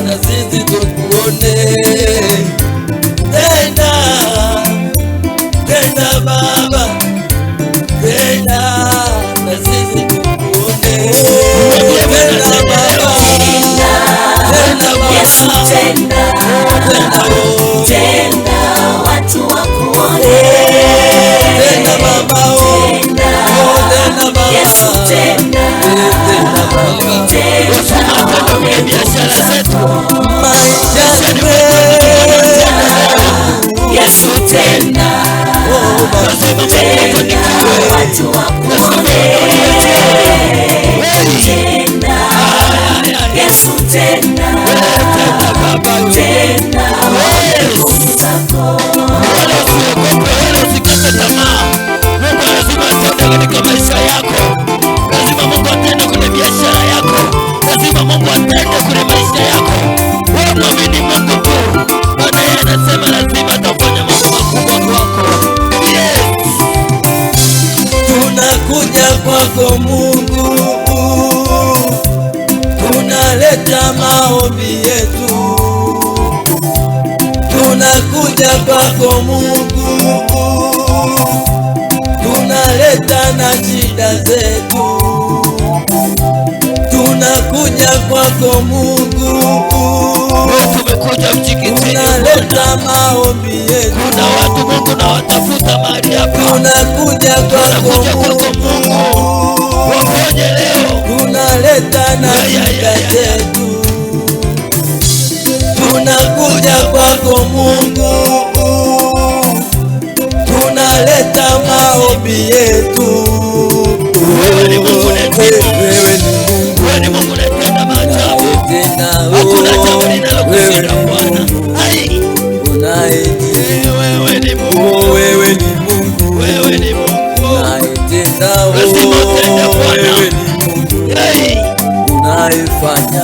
na sisi tukuone. Tenda, tenda Baba, tenda na sisi tukuone. Tenda Baba, tenda Yesu Baba, tenda, tenda watu wakuone. tenda Baba, Tenda, tenda Baba, Yesu tenda, tenda Baba. tenda kwenye biashara zetu, Maisha yetu, Yesu tenda, tenda watu wakuone. Tenda, Yesu tenda, tenda nguvu zako. wala usiogope, wala usikate tamaa. Mungu lazima atende katika maisha yako. Lazima Mungu atende kwenye biashara yako. Lazima Mungu atende kwenye maisha yako. Wewe mwamini Mungu tu, maana yeye anasema lazima atafanya mambo makubwa kwako. Yes. tunakuja kwako Mungu, tunaleta maombi yetu. Tunakuja kwako Mungu, tunaleta na shida zetu. Tunakuja kwako Mungu, Tumekuja msikitini, tunaleta maombi yetu. kuna watu Mungu na watafuta mahali hapa. Tunakuja kwako Mungu, Waponye leo. tunaleta na shida zetu. Tunakuja kwako Mungu, tunaleta maombi yetu. Wewe ni Mungu unayetenda. Wewe ni Mungu Wewe ni Mungu unayetenda maajabu. unayetenda, Hakuna jambo wewe linalokushinda ni Bwana. Mungu Ai, unayetenda, wewe ni Mungu. wewe ni Mungu Wewe ni Mungu. unayetenda, Lazima utende Bwana. wewe ni Mungu Ai, unayefanya